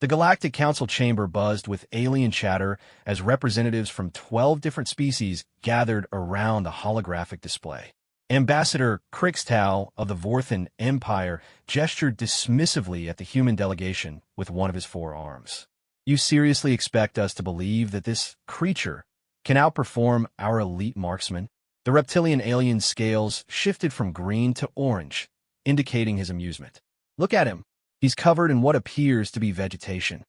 The Galactic Council chamber buzzed with alien chatter as representatives from 12 different species gathered around the holographic display. Ambassador Krixtal of the Vorthan Empire gestured dismissively at the human delegation with one of his four arms. You seriously expect us to believe that this creature can outperform our elite marksmen? The reptilian alien's scales shifted from green to orange, indicating his amusement. Look at him. He's covered in what appears to be vegetation.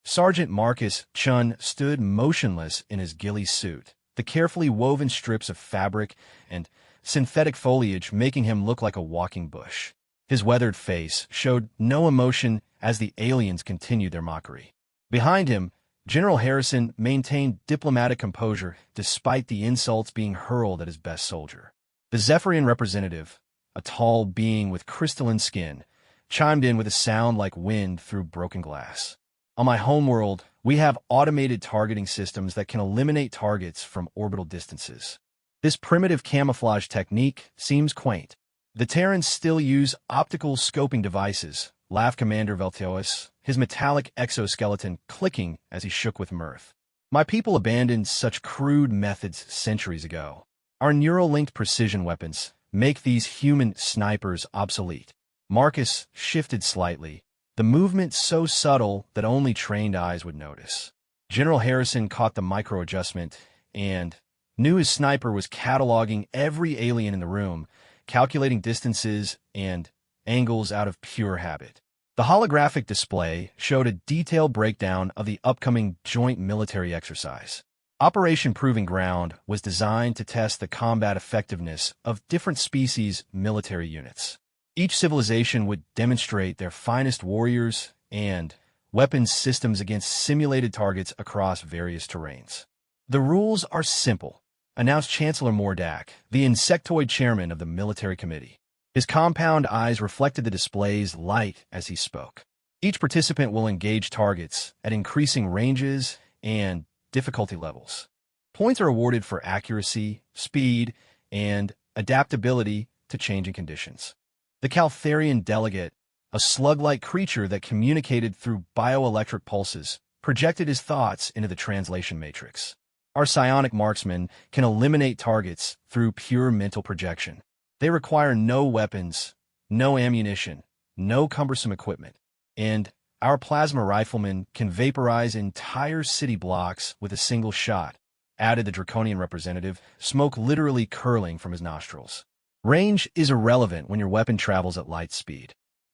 Sergeant Marcus Chun stood motionless in his ghillie suit, the carefully woven strips of fabric and synthetic foliage making him look like a walking bush. His weathered face showed no emotion as the aliens continued their mockery. Behind him, General Harrison maintained diplomatic composure despite the insults being hurled at his best soldier. The Zephyrian representative, a tall being with crystalline skin, chimed in with a sound like wind through broken glass. On my homeworld, we have automated targeting systems that can eliminate targets from orbital distances. This primitive camouflage technique seems quaint. The Terrans still use optical scoping devices, laughed Commander Velteos, his metallic exoskeleton clicking as he shook with mirth. My people abandoned such crude methods centuries ago. Our neural-linked precision weapons make these human snipers obsolete. Marcus shifted slightly, the movement so subtle that only trained eyes would notice. General Harrison caught the micro-adjustment and knew his sniper was cataloging every alien in the room, calculating distances and angles out of pure habit. The holographic display showed a detailed breakdown of the upcoming joint military exercise. Operation Proving Ground was designed to test the combat effectiveness of different species' military units. Each civilization would demonstrate their finest warriors and weapons systems against simulated targets across various terrains. The rules are simple, announced Chancellor Mordak, the insectoid chairman of the military committee. His compound eyes reflected the display's light as he spoke. Each participant will engage targets at increasing ranges and difficulty levels. Points are awarded for accuracy, speed, and adaptability to changing conditions. The Caltharian delegate, a slug-like creature that communicated through bioelectric pulses, projected his thoughts into the translation matrix. Our psionic marksmen can eliminate targets through pure mental projection. They require no weapons, no ammunition, no cumbersome equipment, and our plasma riflemen can vaporize entire city blocks with a single shot, added the Draconian representative, smoke literally curling from his nostrils. Range is irrelevant when your weapon travels at light speed.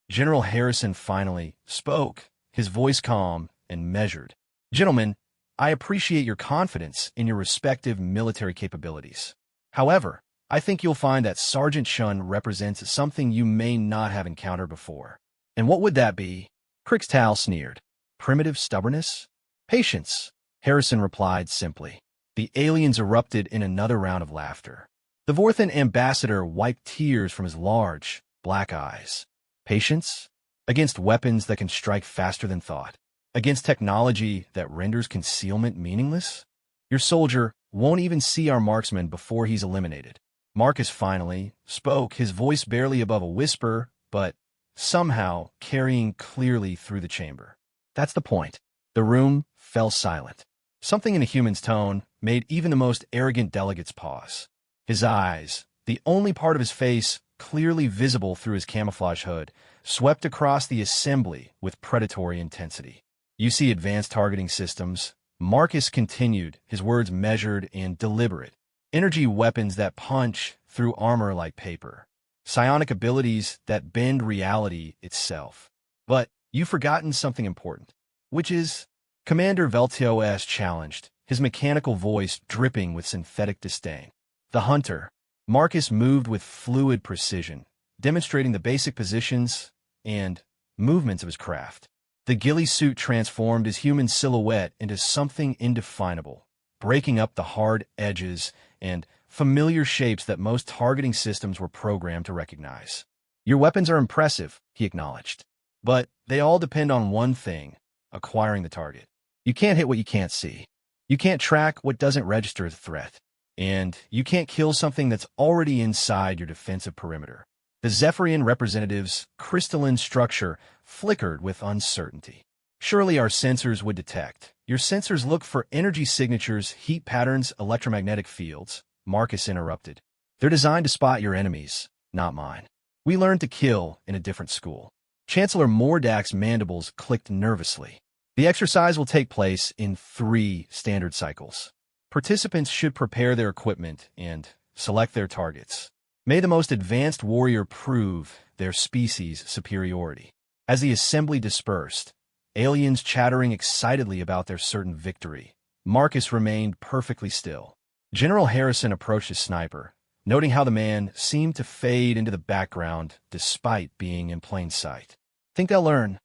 General Harrison finally spoke, his voice calm and measured. Gentlemen, I appreciate your confidence in your respective military capabilities. However, I think you'll find that Sergeant Shun represents something you may not have encountered before. And what would that be? Krixtal sneered. Primitive stubbornness? Patience, Harrison replied simply. The aliens erupted in another round of laughter. The Vorthan ambassador wiped tears from his large, black eyes. Patience? Against weapons that can strike faster than thought? Against technology that renders concealment meaningless? Your soldier won't even see our marksman before he's eliminated. Marcus finally spoke, his voice barely above a whisper, but somehow carrying clearly through the chamber. That's the point. The room fell silent. Something in a human's tone made even the most arrogant delegates pause. His eyes, the only part of his face clearly visible through his camouflage hood, swept across the assembly with predatory intensity. You see advanced targeting systems. Marcus continued, his words measured and deliberate. Energy weapons that punch through armor like paper. Psionic abilities that bend reality itself. But you've forgotten something important, which is Commander Velteos challenged, his mechanical voice dripping with synthetic disdain. The hunter, Marcus moved with fluid precision, demonstrating the basic positions and movements of his craft. The ghillie suit transformed his human silhouette into something indefinable, breaking up the hard edges and familiar shapes that most targeting systems were programmed to recognize. Your weapons are impressive, he acknowledged, but they all depend on one thing, acquiring the target. You can't hit what you can't see. You can't track what doesn't register as a threat. And you can't kill something that's already inside your defensive perimeter. The Zephyrian representative's crystalline structure flickered with uncertainty. Surely our sensors would detect. Your sensors look for energy signatures, heat patterns, electromagnetic fields, Marcus interrupted. They're designed to spot your enemies, not mine. We learned to kill in a different school. Chancellor Mordak's mandibles clicked nervously. The exercise will take place in 3 standard cycles. Participants should prepare their equipment and select their targets. May the most advanced warrior prove their species' superiority. As the assembly dispersed, aliens chattering excitedly about their certain victory, Marcus remained perfectly still. General Harrison approached his sniper, noting how the man seemed to fade into the background despite being in plain sight. Think they'll learn?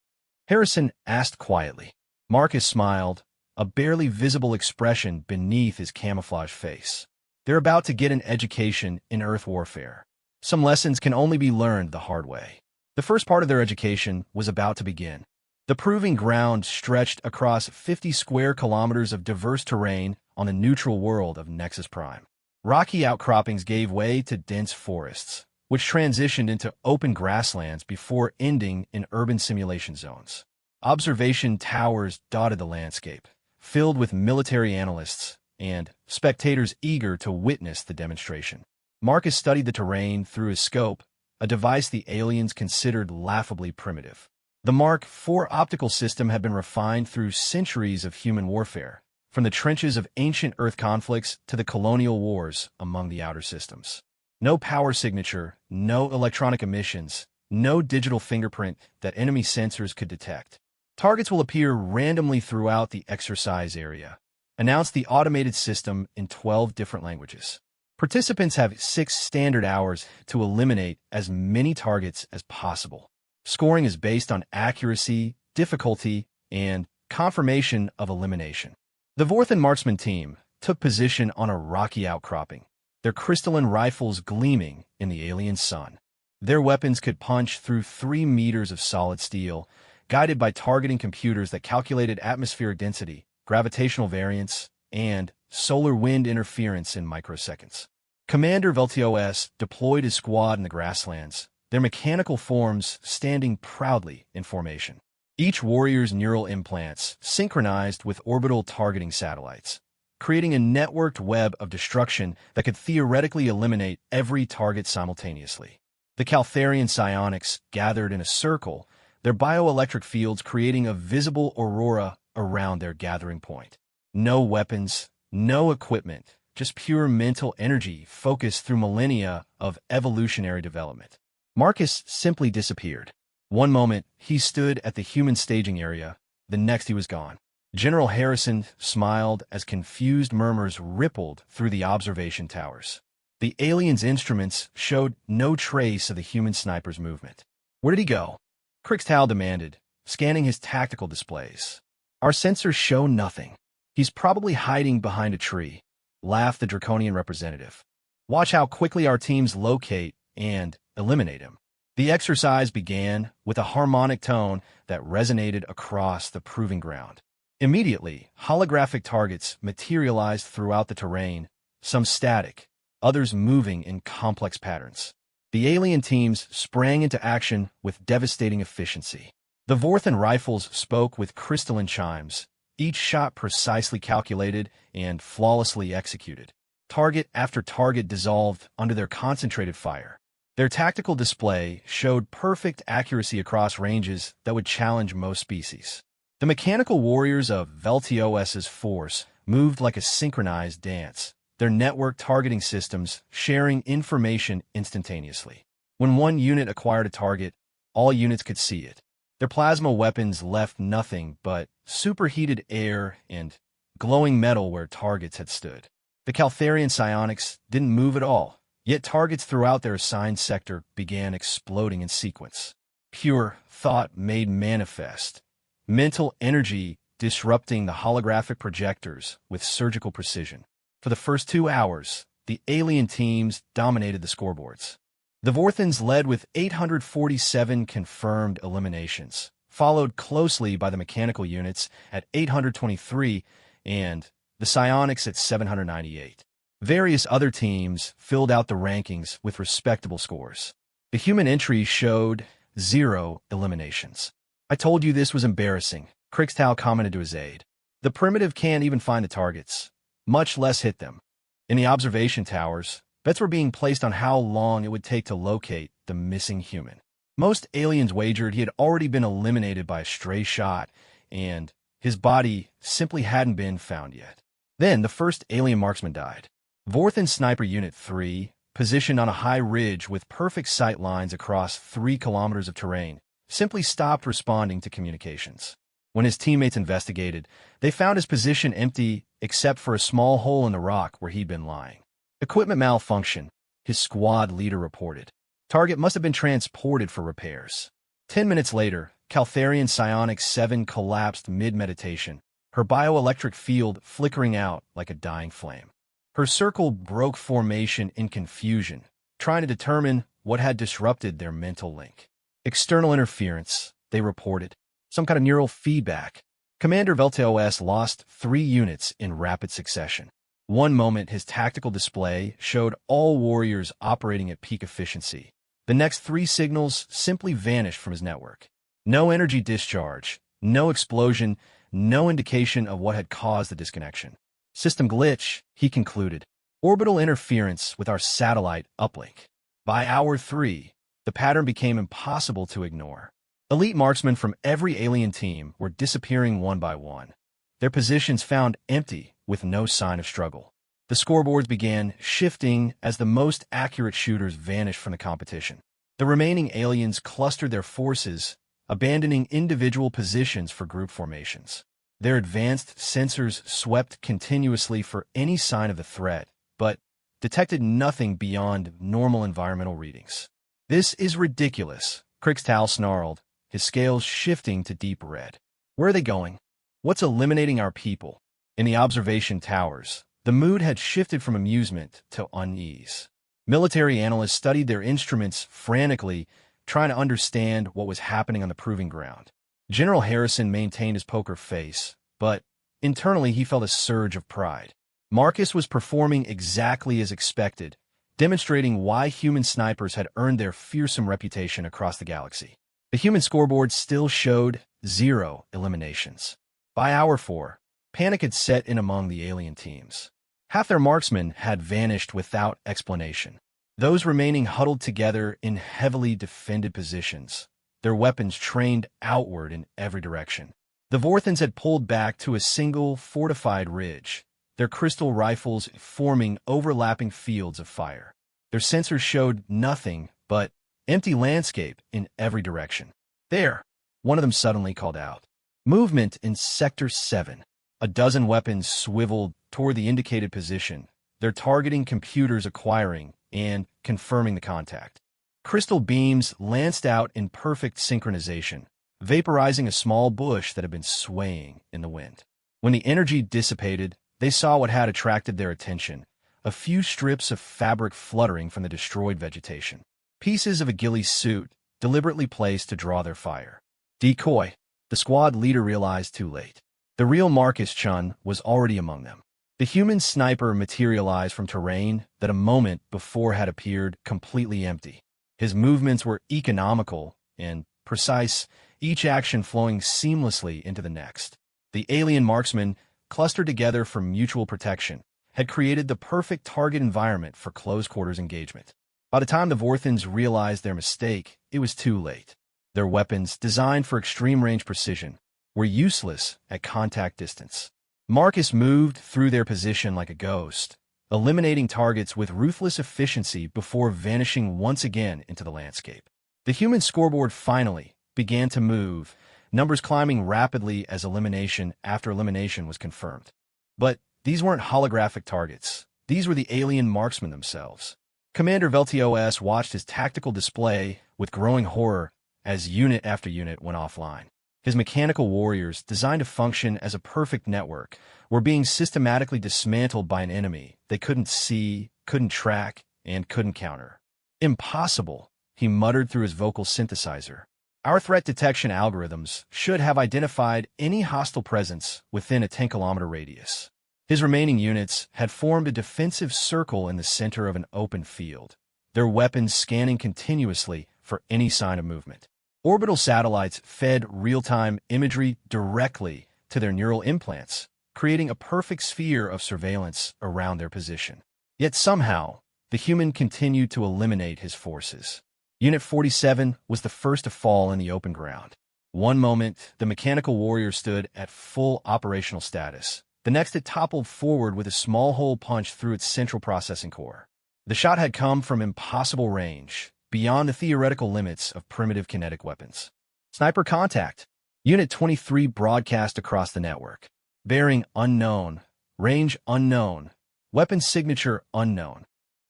Harrison asked quietly. Marcus smiled, a barely visible expression beneath his camouflage face. They're about to get an education in Earth warfare. Some lessons can only be learned the hard way. The first part of their education was about to begin. The proving ground stretched across 50 square kilometers of diverse terrain on the neutral world of Nexus Prime. Rocky outcroppings gave way to dense forests, which transitioned into open grasslands before ending in urban simulation zones. Observation towers dotted the landscape, filled with military analysts and spectators eager to witness the demonstration. Marcus studied the terrain through his scope, a device the aliens considered laughably primitive. The Mark IV optical system had been refined through centuries of human warfare, from the trenches of ancient Earth conflicts to the colonial wars among the outer systems. No power signature, no electronic emissions, no digital fingerprint that enemy sensors could detect. Targets will appear randomly throughout the exercise area, announced the automated system in 12 different languages. Participants have 6 standard hours to eliminate as many targets as possible. Scoring is based on accuracy, difficulty, and confirmation of elimination. The Vorthan marksman team took position on a rocky outcropping, their crystalline rifles gleaming in the alien sun. Their weapons could punch through 3 meters of solid steel, guided by targeting computers that calculated atmospheric density, gravitational variance, and solar wind interference in microseconds. Commander Veltios deployed his squad in the grasslands, their mechanical forms standing proudly in formation. Each warrior's neural implants synchronized with orbital targeting satellites, creating a networked web of destruction that could theoretically eliminate every target simultaneously. The Caltharian psionics gathered in a circle, their bioelectric fields creating a visible aurora around their gathering point. No weapons, no equipment, just pure mental energy focused through millennia of evolutionary development. Marcus simply disappeared. One moment, he stood at the human staging area, the next he was gone. General Harrison smiled as confused murmurs rippled through the observation towers. The aliens' instruments showed no trace of the human sniper's movement. Where did he go? Crixtal demanded, scanning his tactical displays. Our sensors show nothing. He's probably hiding behind a tree, laughed the Draconian representative. Watch how quickly our teams locate and eliminate him. The exercise began with a harmonic tone that resonated across the proving ground. Immediately, holographic targets materialized throughout the terrain, some static, others moving in complex patterns. The alien teams sprang into action with devastating efficiency. The Vorthan rifles spoke with crystalline chimes, each shot precisely calculated and flawlessly executed. Target after target dissolved under their concentrated fire. Their tactical display showed perfect accuracy across ranges that would challenge most species. The mechanical warriors of Veltios's force moved like a synchronized dance, their network targeting systems sharing information instantaneously. When one unit acquired a target, all units could see it. Their plasma weapons left nothing but superheated air and glowing metal where targets had stood. The Caltharian psionics didn't move at all, yet targets throughout their assigned sector began exploding in sequence. Pure thought made manifest, mental energy disrupting the holographic projectors with surgical precision. For the first 2 hours, the alien teams dominated the scoreboards. The Vorthans led with 847 confirmed eliminations, followed closely by the mechanical units at 823 and the psionics at 798. Various other teams filled out the rankings with respectable scores. The human entry showed 0 eliminations. I told you this was embarrassing, Krixtau commented to his aide. The primitive can't even find the targets, much less hit them. In the observation towers, bets were being placed on how long it would take to locate the missing human. Most aliens wagered he had already been eliminated by a stray shot, and his body simply hadn't been found yet. Then the first alien marksman died. Vorthan Sniper Unit 3, positioned on a high ridge with perfect sight lines across 3 kilometers of terrain, simply stopped responding to communications. When his teammates investigated, they found his position empty except for a small hole in the rock where he'd been lying. Equipment malfunction, his squad leader reported. Target must have been transported for repairs. 10 minutes later, Caltharian Psionic 7 collapsed mid-meditation, her bioelectric field flickering out like a dying flame. Her circle broke formation in confusion, trying to determine what had disrupted their mental link. External interference, they reported. Some kind of neural feedback. Commander Velteos lost 3 units in rapid succession. One moment, his tactical display showed all warriors operating at peak efficiency. The next 3 signals simply vanished from his network. No energy discharge, no explosion, no indication of what had caused the disconnection. System glitch, he concluded. Orbital interference with our satellite uplink. By hour 3, the pattern became impossible to ignore. Elite marksmen from every alien team were disappearing one by one, their positions found empty with no sign of struggle. The scoreboards began shifting as the most accurate shooters vanished from the competition. The remaining aliens clustered their forces, abandoning individual positions for group formations. Their advanced sensors swept continuously for any sign of the threat, but detected nothing beyond normal environmental readings. "This is ridiculous," Krixtau snarled, his scales shifting to deep red. "Where are they going? What's eliminating our people?" In the observation towers, the mood had shifted from amusement to unease. Military analysts studied their instruments frantically, trying to understand what was happening on the proving ground. General Harrison maintained his poker face, but internally he felt a surge of pride. Marcus was performing exactly as expected, demonstrating why human snipers had earned their fearsome reputation across the galaxy. The human scoreboard still showed 0 eliminations. By hour 4, panic had set in among the alien teams. Half their marksmen had vanished without explanation. Those remaining huddled together in heavily defended positions, their weapons trained outward in every direction. The Vorthans had pulled back to a single fortified ridge, their crystal rifles forming overlapping fields of fire. Their sensors showed nothing but empty landscape in every direction. "There!" one of them suddenly called out. Movement in Sector 7. A dozen weapons swiveled toward the indicated position, their targeting computers acquiring and confirming the contact. Crystal beams lanced out in perfect synchronization, vaporizing a small bush that had been swaying in the wind. When the energy dissipated, they saw what had attracted their attention, a few strips of fabric fluttering from the destroyed vegetation. Pieces of a Ghillie suit, deliberately placed to draw their fire. Decoy, the squad leader realized too late. The real Marcus Chun was already among them. The human sniper materialized from terrain that a moment before had appeared completely empty. His movements were economical and precise, each action flowing seamlessly into the next. The alien marksmen, clustered together for mutual protection, had created the perfect target environment for close-quarters engagement. By the time the Vorthans realized their mistake, it was too late. Their weapons, designed for extreme-range precision, were useless at contact distance. Marcus moved through their position like a ghost, eliminating targets with ruthless efficiency before vanishing once again into the landscape. The human scoreboard finally began to move, numbers climbing rapidly as elimination after elimination was confirmed. But these weren't holographic targets. These were the alien marksmen themselves. Commander Velteos watched his tactical display with growing horror as unit after unit went offline. His mechanical warriors, designed to function as a perfect network, were being systematically dismantled by an enemy they couldn't see, couldn't track, and couldn't counter. "Impossible," he muttered through his vocal synthesizer. "Our threat detection algorithms should have identified any hostile presence within a 10-kilometer radius." His remaining units had formed a defensive circle in the center of an open field, their weapons scanning continuously for any sign of movement. Orbital satellites fed real-time imagery directly to their neural implants, creating a perfect sphere of surveillance around their position. Yet somehow, the human continued to eliminate his forces. Unit 47 was the first to fall in the open ground. One moment, the mechanical warrior stood at full operational status. The next, it toppled forward with a small hole punched through its central processing core. The shot had come from impossible range, beyond the theoretical limits of primitive kinetic weapons. Sniper contact. Unit 23 broadcast across the network. Bearing unknown. Range unknown. Weapon signature unknown.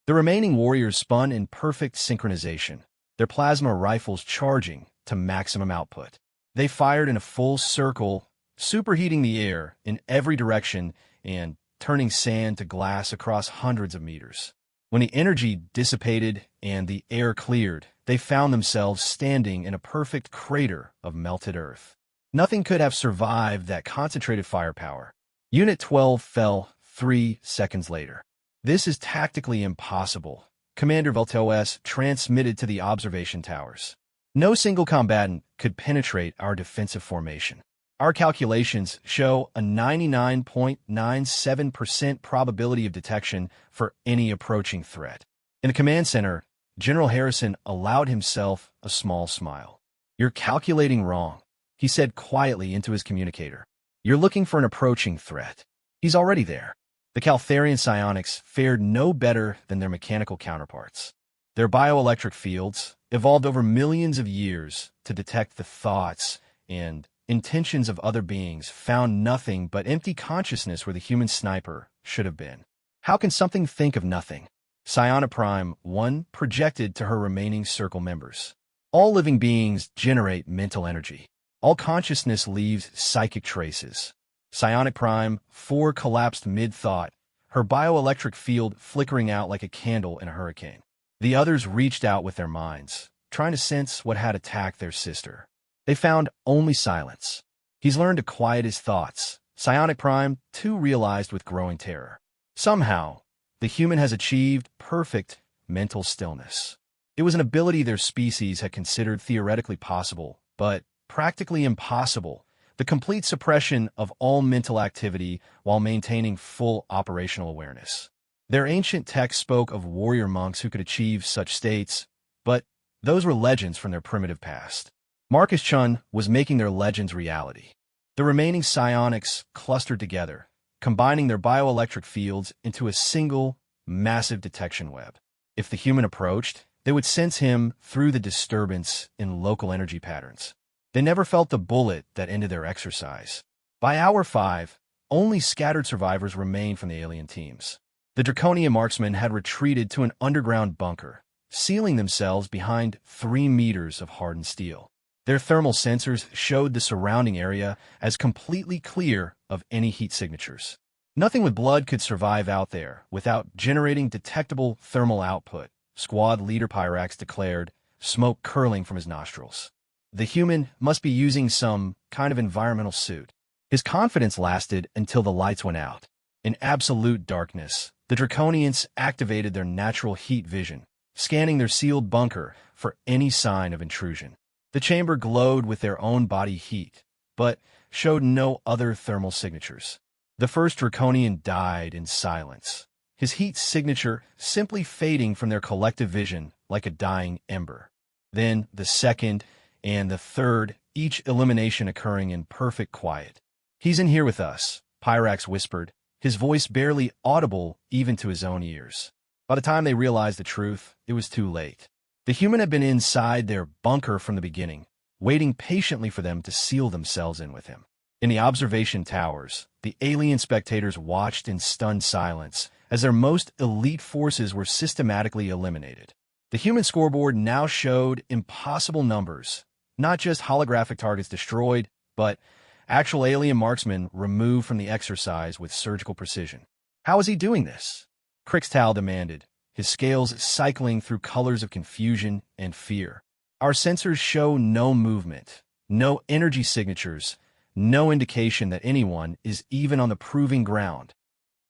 The remaining warriors spun in perfect synchronization, their plasma rifles charging to maximum output. They fired in a full circle, superheating the air in every direction and turning sand to glass across hundreds of meters. When the energy dissipated and the air cleared, they found themselves standing in a perfect crater of melted earth. Nothing could have survived that concentrated firepower. Unit 12 fell 3 seconds later. This is tactically impossible, Commander Velteos transmitted to the observation towers. No single combatant could penetrate our defensive formation. Our calculations show a 99.97% probability of detection for any approaching threat. In the command center, General Harrison allowed himself a small smile. "You're calculating wrong," he said quietly into his communicator. "You're looking for an approaching threat. He's already there." The Caltharian psionics fared no better than their mechanical counterparts. Their bioelectric fields, evolved over millions of years to detect the thoughts and intentions of other beings, found nothing but empty consciousness where the human sniper should have been. How can something think of nothing? Psiona Prime 1 projected to her remaining circle members. All living beings generate mental energy. All consciousness leaves psychic traces. Psionic Prime 4 collapsed mid-thought, her bioelectric field flickering out like a candle in a hurricane. The others reached out with their minds, trying to sense what had attacked their sister. They found only silence. He's learned to quiet his thoughts, Psionic Prime 2 realized with growing terror. Somehow, the human has achieved perfect mental stillness. It was an ability their species had considered theoretically possible, but practically impossible. The complete suppression of all mental activity while maintaining full operational awareness. Their ancient text spoke of warrior monks who could achieve such states, but those were legends from their primitive past. Marcus Chun was making their legends reality. The remaining psionics clustered together, combining their bioelectric fields into a single, massive detection web. If the human approached, they would sense him through the disturbance in local energy patterns. They never felt the bullet that ended their exercise. By hour 5, only scattered survivors remained from the alien teams. The Draconian marksmen had retreated to an underground bunker, sealing themselves behind 3 meters of hardened steel. Their thermal sensors showed the surrounding area as completely clear of any heat signatures. Nothing with blood could survive out there without generating detectable thermal output, Squad Leader Pyrax declared, smoke curling from his nostrils. The human must be using some kind of environmental suit. His confidence lasted until the lights went out. In absolute darkness, the Draconians activated their natural heat vision, scanning their sealed bunker for any sign of intrusion. The chamber glowed with their own body heat, but showed no other thermal signatures. The first Draconian died in silence, his heat signature simply fading from their collective vision like a dying ember. Then the second and the third, each elimination occurring in perfect quiet. "He's in here with us," Pyrax whispered, his voice barely audible even to his own ears. By the time they realized the truth, it was too late. The human had been inside their bunker from the beginning, waiting patiently for them to seal themselves in with him. In the observation towers, the alien spectators watched in stunned silence as their most elite forces were systematically eliminated. The human scoreboard now showed impossible numbers, not just holographic targets destroyed, but actual alien marksmen removed from the exercise with surgical precision. How is he doing this? Crixtal demanded, his scales cycling through colors of confusion and fear. Our sensors show no movement, no energy signatures, no indication that anyone is even on the proving ground.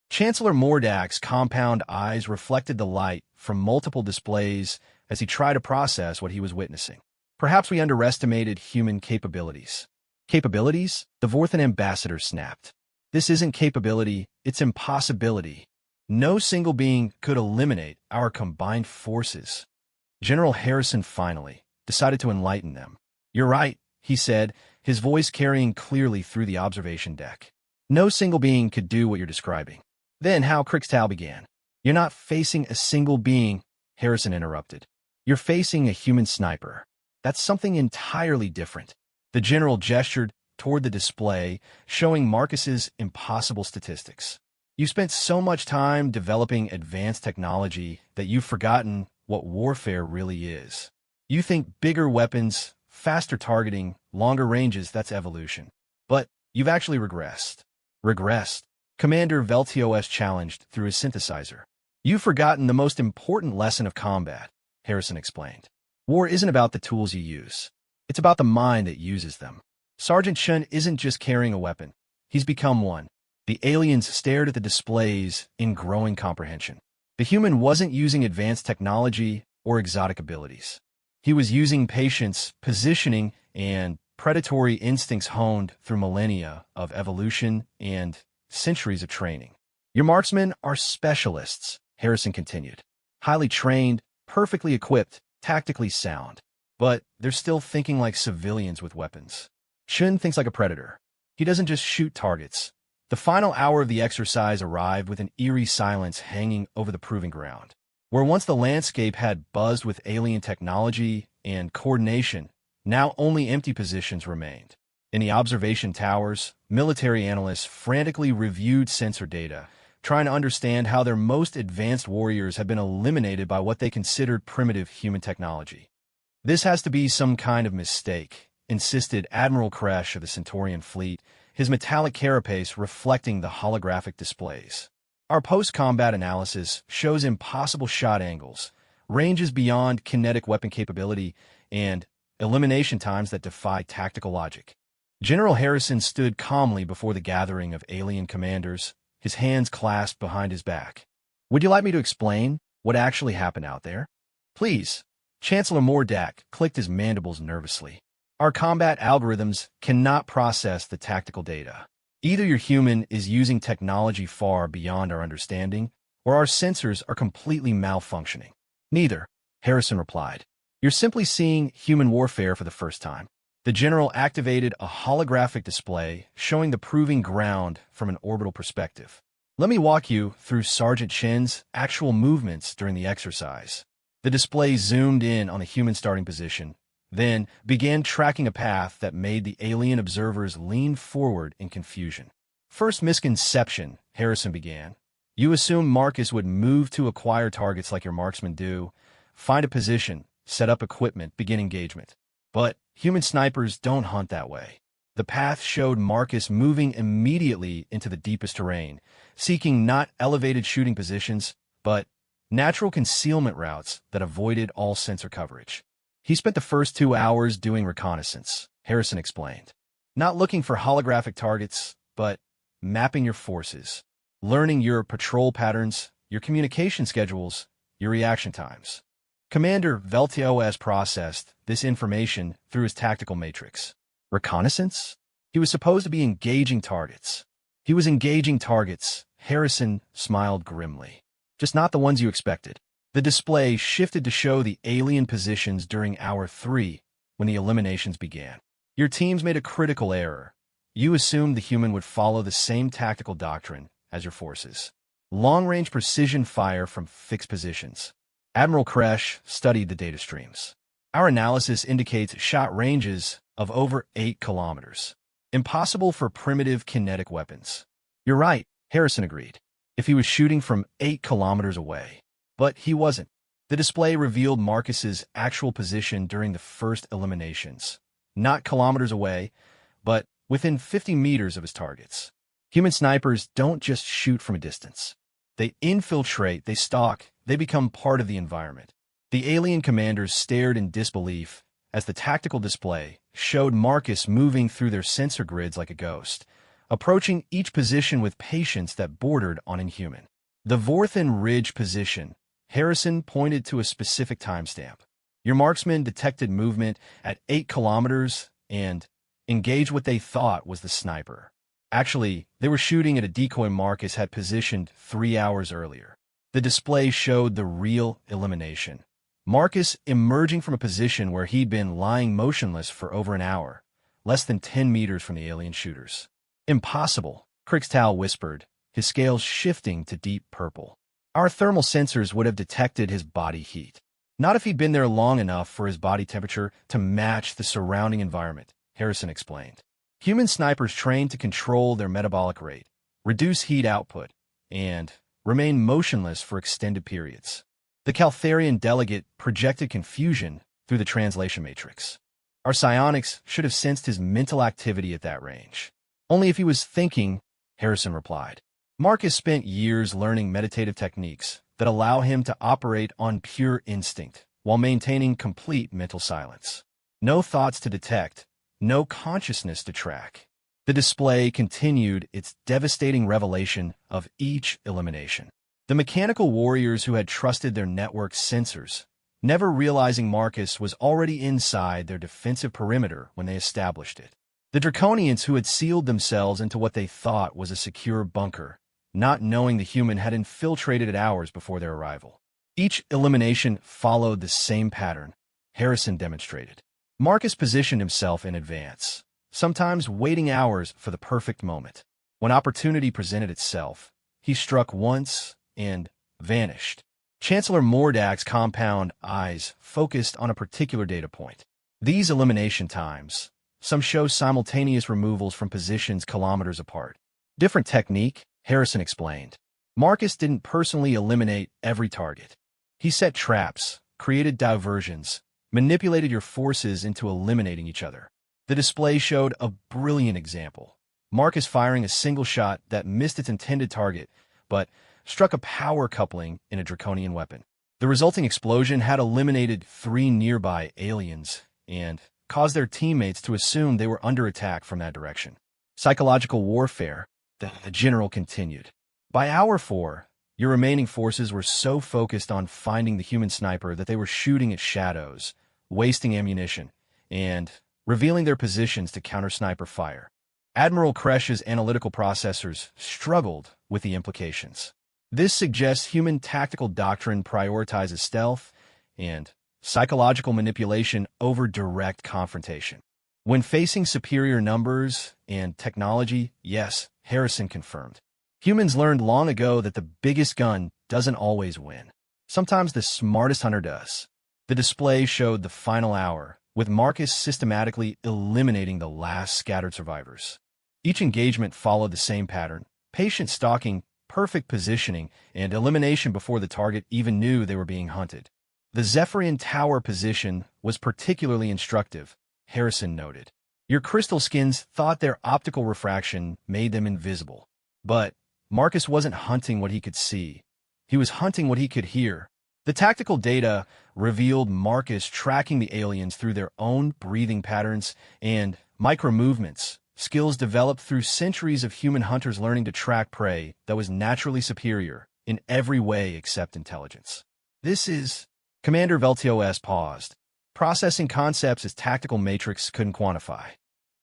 Chancellor Mordak's compound eyes reflected the light from multiple displays as he tried to process what he was witnessing. Perhaps we underestimated human capabilities. Capabilities? The Vorthan ambassador snapped. This isn't capability, it's impossibility. No single being could eliminate our combined forces. General Harrison finally decided to enlighten them. You're right, he said, his voice carrying clearly through the observation deck. No single being could do what you're describing. Then Hal Crickstow began. You're not facing a single being, Harrison interrupted. You're facing a human sniper. That's something entirely different. The general gestured toward the display, showing Marcus's impossible statistics. You spent so much time developing advanced technology that you've forgotten what warfare really is. You think bigger weapons, faster targeting, longer ranges, that's evolution. But you've actually regressed. Regressed? Commander Veltios challenged through his synthesizer. You've forgotten the most important lesson of combat, Harrison explained. War isn't about the tools you use. It's about the mind that uses them. Sergeant Shun isn't just carrying a weapon. He's become one. The aliens stared at the displays in growing comprehension. The human wasn't using advanced technology or exotic abilities. He was using patience, positioning, and predatory instincts honed through millennia of evolution and centuries of training. Your marksmen are specialists, Harrison continued. Highly trained, perfectly equipped, tactically sound. But they're still thinking like civilians with weapons. Shun thinks like a predator. He doesn't just shoot targets. The final hour of the exercise arrived with an eerie silence hanging over the proving ground. Where once the landscape had buzzed with alien technology and coordination, now only empty positions remained. In the observation towers, military analysts frantically reviewed sensor data, trying to understand how their most advanced warriors had been eliminated by what they considered primitive human technology. This has to be some kind of mistake, insisted Admiral Kresh of the Centaurian fleet, his metallic carapace reflecting the holographic displays. Our post-combat analysis shows impossible shot angles, ranges beyond kinetic weapon capability, and elimination times that defy tactical logic. General Harrison stood calmly before the gathering of alien commanders, his hands clasped behind his back. Would you like me to explain what actually happened out there? Please. Chancellor Mordak clicked his mandibles nervously. Our combat algorithms cannot process the tactical data. Either your human is using technology far beyond our understanding, or our sensors are completely malfunctioning. Neither, Harrison replied. You're simply seeing human warfare for the first time. The general activated a holographic display showing the proving ground from an orbital perspective. Let me walk you through Sergeant Shen's actual movements during the exercise. The display zoomed in on the human starting position, then began tracking a path that made the alien observers lean forward in confusion. First misconception, Harrison began. You assume Marcus would move to acquire targets like your marksmen do, find a position, set up equipment, begin engagement. But human snipers don't hunt that way. The path showed Marcus moving immediately into the deepest terrain, seeking not elevated shooting positions, but natural concealment routes that avoided all sensor coverage. He spent the first 2 hours doing reconnaissance, Harrison explained. Not looking for holographic targets, but mapping your forces, learning your patrol patterns, your communication schedules, your reaction times. Commander Veltios processed this information through his tactical matrix. Reconnaissance? He was supposed to be engaging targets. He was engaging targets, Harrison smiled grimly. Just not the ones you expected. The display shifted to show the alien positions during Hour 3 when the eliminations began. Your teams made a critical error. You assumed the human would follow the same tactical doctrine as your forces. Long-range precision fire from fixed positions. Admiral Kresh studied the data streams. Our analysis indicates shot ranges of over 8 kilometers. Impossible for primitive kinetic weapons. You're right, Harrison agreed. If he was shooting from 8 kilometers away. But he wasn't. The display revealed Marcus's actual position during the first eliminations. Not kilometers away, but within 50 meters of his targets. Human snipers don't just shoot from a distance. They infiltrate, they stalk, they become part of the environment. The alien commanders stared in disbelief as the tactical display showed Marcus moving through their sensor grids like a ghost, approaching each position with patience that bordered on inhuman. The Vorthan Ridge position. Harrison pointed to a specific timestamp. Your marksmen detected movement at 8 kilometers and engaged what they thought was the sniper. Actually, they were shooting at a decoy Marcus had positioned 3 hours earlier. The display showed the real elimination. Marcus emerging from a position where he'd been lying motionless for over an hour, less than 10 meters from the alien shooters. Impossible, Krixtal whispered, his scales shifting to deep purple. Our thermal sensors would have detected his body heat. Not if he'd been there long enough for his body temperature to match the surrounding environment, Harrison explained. Human snipers trained to control their metabolic rate, reduce heat output, and remain motionless for extended periods. The Caltharian delegate projected confusion through the translation matrix. Our psionics should have sensed his mental activity at that range. Only if he was thinking, Harrison replied. Marcus spent years learning meditative techniques that allow him to operate on pure instinct while maintaining complete mental silence. No thoughts to detect, no consciousness to track. The display continued its devastating revelation of each elimination. The mechanical warriors who had trusted their network's sensors, never realizing Marcus was already inside their defensive perimeter when they established it. The Draconians who had sealed themselves into what they thought was a secure bunker, not knowing the human had infiltrated it hours before their arrival. Each elimination followed the same pattern, Harrison demonstrated. Marcus positioned himself in advance, sometimes waiting hours for the perfect moment. When opportunity presented itself, he struck once and vanished. Chancellor Mordak's compound eyes focused on a particular data point. These elimination times, some show simultaneous removals from positions kilometers apart. Different technique, Harrison explained. Marcus didn't personally eliminate every target. He set traps, created diversions, manipulated your forces into eliminating each other. The display showed a brilliant example. Marcus firing a single shot that missed its intended target, but struck a power coupling in a draconian weapon. The resulting explosion had eliminated 3 nearby aliens and caused their teammates to assume they were under attack from that direction. Psychological warfare, the general continued. By hour 4, your remaining forces were so focused on finding the human sniper that they were shooting at shadows, wasting ammunition, and revealing their positions to counter sniper fire. Admiral Kresh's analytical processors struggled with the implications. This suggests human tactical doctrine prioritizes stealth and psychological manipulation over direct confrontation. When facing superior numbers and technology, yes, Harrison confirmed. Humans learned long ago that the biggest gun doesn't always win. Sometimes the smartest hunter does. The display showed the final hour, with Marcus systematically eliminating the last scattered survivors. Each engagement followed the same pattern: patient stalking, perfect positioning, and elimination before the target even knew they were being hunted. The Zephyrian Tower position was particularly instructive, Harrison noted. Your crystal skins thought their optical refraction made them invisible. But Marcus wasn't hunting what he could see. He was hunting what he could hear. The tactical data revealed Marcus tracking the aliens through their own breathing patterns and micro-movements, skills developed through centuries of human hunters learning to track prey that was naturally superior in every way except intelligence. This is... Commander Veltios paused, processing concepts his tactical matrix couldn't quantify.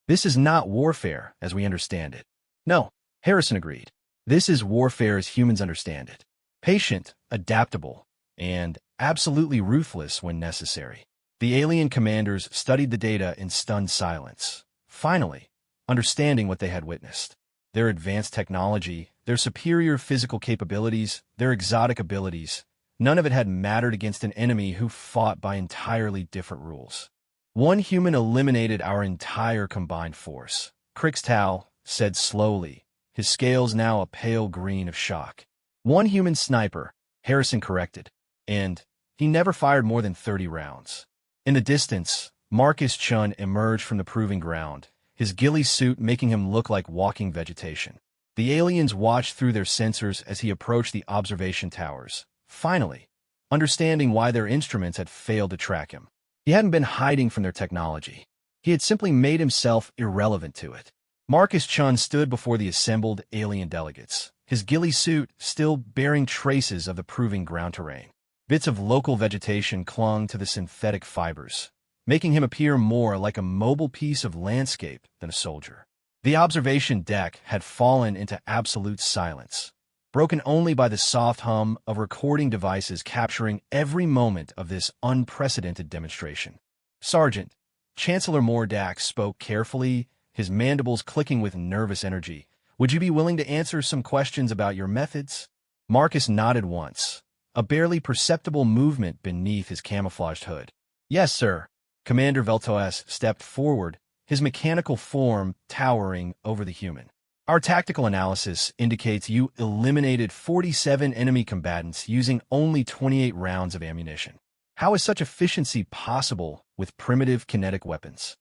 This is not warfare as we understand it. No, Harrison agreed. This is warfare as humans understand it. Patient, adaptable, and absolutely ruthless when necessary. The alien commanders studied the data in stunned silence, finally understanding what they had witnessed. Their advanced technology, their superior physical capabilities, their exotic abilities, none of it had mattered against an enemy who fought by entirely different rules. One human eliminated our entire combined force, Krixtal said slowly, his scales now a pale green of shock. One human sniper, Harrison corrected, and he never fired more than 30 rounds. In the distance, Marcus Chun emerged from the proving ground, his ghillie suit making him look like walking vegetation. The aliens watched through their sensors as he approached the observation towers, finally understanding why their instruments had failed to track him. He hadn't been hiding from their technology. He had simply made himself irrelevant to it. Marcus Chun stood before the assembled alien delegates, his ghillie suit still bearing traces of the proving ground terrain. Bits of local vegetation clung to the synthetic fibers, making him appear more like a mobile piece of landscape than a soldier. The observation deck had fallen into absolute silence, broken only by the soft hum of recording devices capturing every moment of this unprecedented demonstration. Sergeant, Chancellor Mordax spoke carefully, his mandibles clicking with nervous energy. Would you be willing to answer some questions about your methods? Marcus nodded once, a barely perceptible movement beneath his camouflaged hood. Yes, sir. Commander Veltoas stepped forward, his mechanical form towering over the human. Our tactical analysis indicates you eliminated 47 enemy combatants using only 28 rounds of ammunition. How is such efficiency possible with primitive kinetic weapons?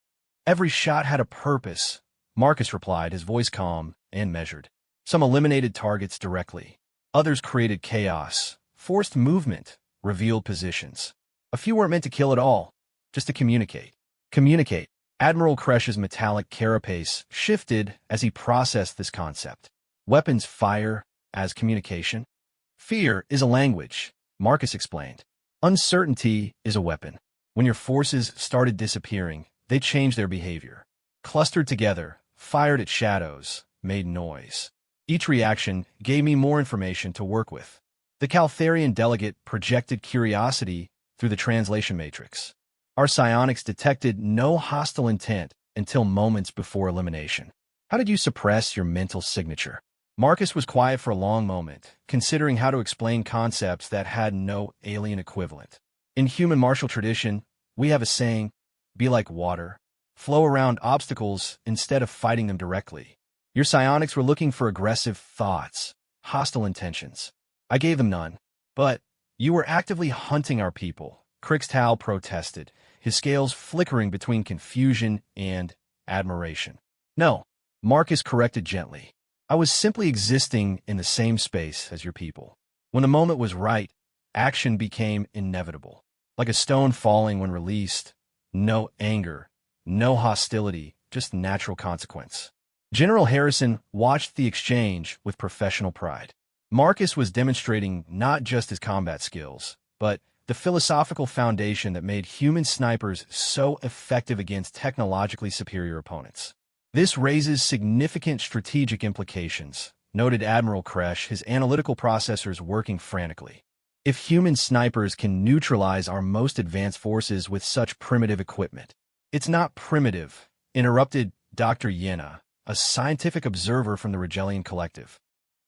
Every shot had a purpose, Marcus replied, his voice calm and measured. Some eliminated targets directly. Others created chaos, forced movement, revealed positions. A few weren't meant to kill at all, just to communicate. Communicate. Admiral Kresh's metallic carapace shifted as he processed this concept. Weapons fire as communication. Fear is a language, Marcus explained. Uncertainty is a weapon. When your forces started disappearing, they changed their behavior. Clustered together, fired at shadows, made noise. Each reaction gave me more information to work with. The Caltharian delegate projected curiosity through the translation matrix. Our psionics detected no hostile intent until moments before elimination. How did you suppress your mental signature? Marcus was quiet for a long moment, considering how to explain concepts that had no alien equivalent. In human martial tradition, we have a saying, be like water, flow around obstacles instead of fighting them directly. Your psionics were looking for aggressive thoughts, hostile intentions. I gave them none. But you were actively hunting our people, Krixtal protested, his scales flickering between confusion and admiration. No, Marcus corrected gently. I was simply existing in the same space as your people. When the moment was right, action became inevitable. Like a stone falling when released, no anger, no hostility, just natural consequence. General Harrison watched the exchange with professional pride. Marcus was demonstrating not just his combat skills, but the philosophical foundation that made human snipers so effective against technologically superior opponents. This raises significant strategic implications, noted Admiral Kresh, his analytical processors working frantically. If human snipers can neutralize our most advanced forces with such primitive equipment. It's not primitive, interrupted Dr. Yena, a scientific observer from the Rigelian Collective.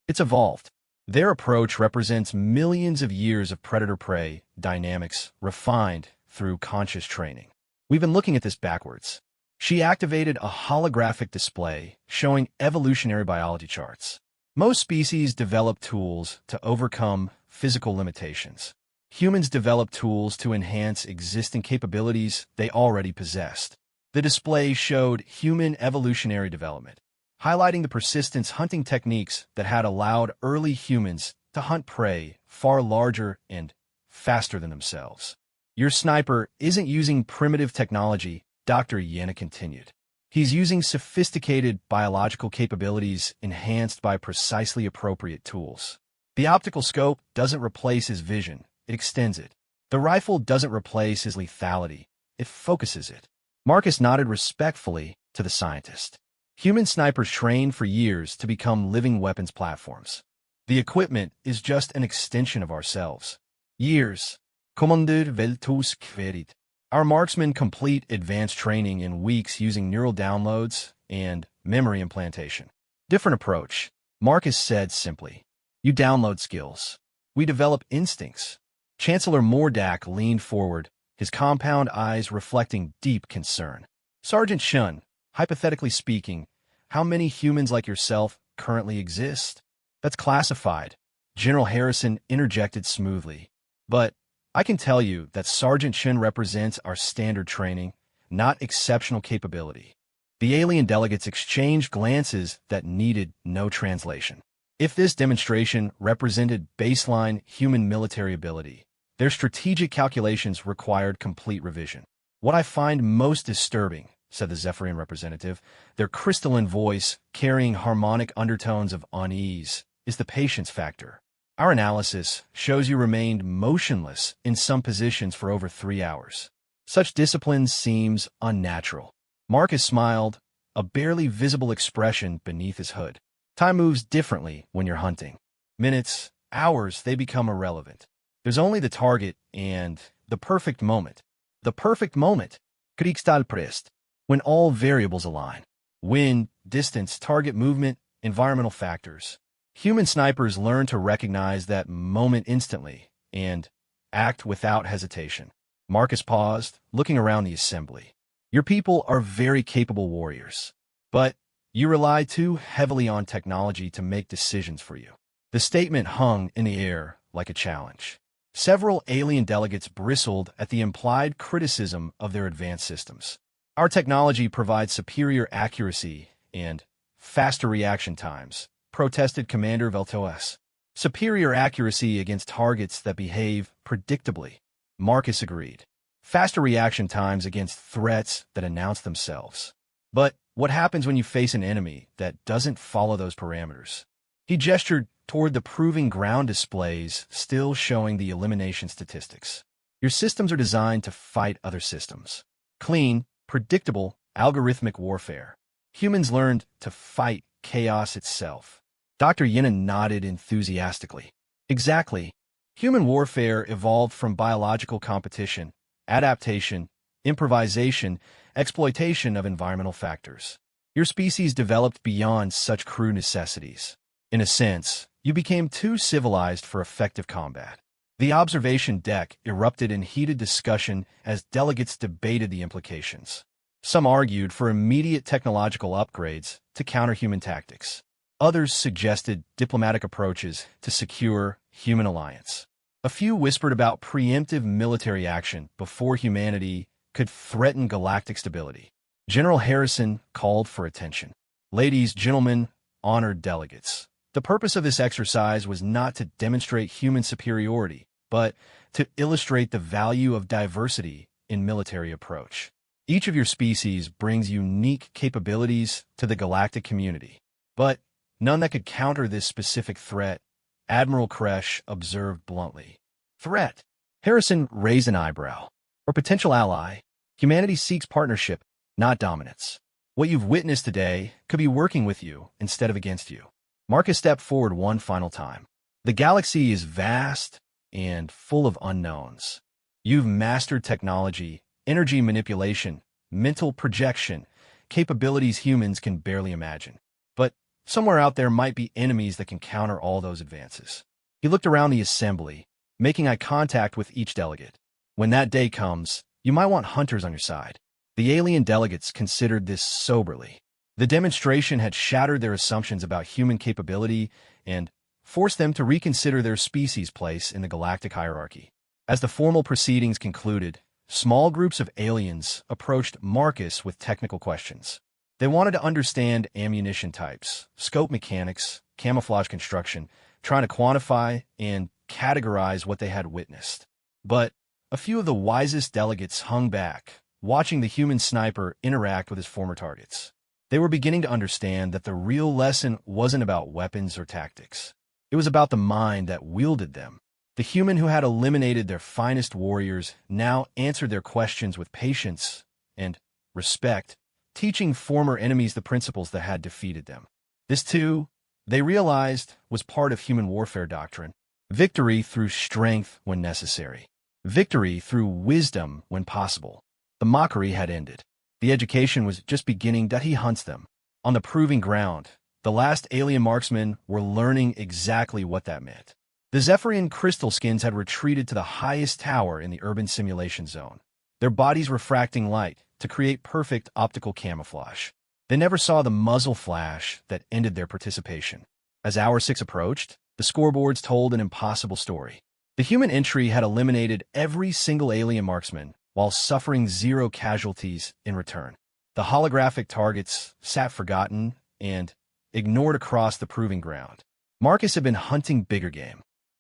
It's evolved. Their approach represents millions of years of predator-prey dynamics refined through conscious training. We've been looking at this backwards. She activated a holographic display showing evolutionary biology charts. Most species develop tools to overcome physical limitations. Humans develop tools to enhance existing capabilities they already possessed. The display showed human evolutionary development, highlighting the persistence hunting techniques that had allowed early humans to hunt prey far larger and faster than themselves. Your sniper isn't using primitive technology, Dr. Yena continued. He's using sophisticated biological capabilities enhanced by precisely appropriate tools. The optical scope doesn't replace his vision, it extends it. The rifle doesn't replace his lethality, it focuses it. Marcus nodded respectfully to the scientist. Human snipers train for years to become living weapons platforms. The equipment is just an extension of ourselves. Years. Commander Veltus Kverit. Our marksmen complete advanced training in weeks using neural downloads and memory implantation. Different approach, Marcus said simply. You download skills. We develop instincts. Chancellor Mordak leaned forward, his compound eyes reflecting deep concern. Sergeant Shun, hypothetically speaking, how many humans like yourself currently exist? That's classified. General Harrison interjected smoothly. But I can tell you that Sergeant Shun represents our standard training, not exceptional capability. The alien delegates exchanged glances that needed no translation. If this demonstration represented baseline human military ability, their strategic calculations required complete revision. What I find most disturbing, said the Zephyrian representative, their crystalline voice carrying harmonic undertones of unease, is the patience factor. Our analysis shows you remained motionless in some positions for over 3 hours. Such discipline seems unnatural. Marcus smiled, a barely visible expression beneath his hood. Time moves differently when you're hunting. Minutes, hours, they become irrelevant. There's only the target and the perfect moment. The perfect moment, Kriegstahlprest, when all variables align. Wind, distance, target movement, environmental factors. Human snipers learn to recognize that moment instantly and act without hesitation. Marcus paused, looking around the assembly. Your people are very capable warriors, but you rely too heavily on technology to make decisions for you. The statement hung in the air like a challenge. Several alien delegates bristled at the implied criticism of their advanced systems. Our technology provides superior accuracy and faster reaction times, protested Commander Veltoes. Superior accuracy against targets that behave predictably. Marcus agreed. Faster reaction times against threats that announce themselves. But what happens when you face an enemy that doesn't follow those parameters? He gestured toward the proving ground displays still showing the elimination statistics. Your systems are designed to fight other systems. Clean, predictable, algorithmic warfare. Humans learned to fight chaos itself. Dr. Yinan nodded enthusiastically. Exactly. Human warfare evolved from biological competition, adaptation, improvisation, exploitation of environmental factors. Your species developed beyond such crude necessities. In a sense, you became too civilized for effective combat. The observation deck erupted in heated discussion as delegates debated the implications. Some argued for immediate technological upgrades to counter human tactics. Others suggested diplomatic approaches to secure human alliance. A few whispered about preemptive military action before humanity could threaten galactic stability. General Harrison called for attention. Ladies, gentlemen, honored delegates. The purpose of this exercise was not to demonstrate human superiority, but to illustrate the value of diversity in military approach. Each of your species brings unique capabilities to the galactic community, but none that could counter this specific threat, Admiral Kresh observed bluntly. Threat? Harrison raised an eyebrow. Or potential ally? Humanity seeks partnership, not dominance. What you've witnessed today could be working with you instead of against you. Marcus stepped forward one final time. The galaxy is vast and full of unknowns. You've mastered technology, energy manipulation, mental projection, capabilities humans can barely imagine. But somewhere out there might be enemies that can counter all those advances. He looked around the assembly, making eye contact with each delegate. When that day comes, you might want hunters on your side. The alien delegates considered this soberly. The demonstration had shattered their assumptions about human capability and forced them to reconsider their species' place in the galactic hierarchy. As the formal proceedings concluded, small groups of aliens approached Marcus with technical questions. They wanted to understand ammunition types, scope mechanics, camouflage construction, trying to quantify and categorize what they had witnessed. But a few of the wisest delegates hung back, watching the human sniper interact with his former targets. They were beginning to understand that the real lesson wasn't about weapons or tactics. It was about the mind that wielded them. The human who had eliminated their finest warriors now answered their questions with patience and respect, teaching former enemies the principles that had defeated them. This, too, they realized, was part of human warfare doctrine. Victory through strength when necessary. Victory through wisdom when possible. The mockery had ended. The education was just beginning that he hunts them. On the proving ground, the last alien marksmen were learning exactly what that meant. The Zephyrian crystal skins had retreated to the highest tower in the urban simulation zone, their bodies refracting light to create perfect optical camouflage. They never saw the muzzle flash that ended their participation. As Hour 6 approached, the scoreboards told an impossible story. The human entry had eliminated every single alien marksman, while suffering 0 casualties in return. The holographic targets sat forgotten and ignored across the proving ground. Marcus had been hunting bigger game.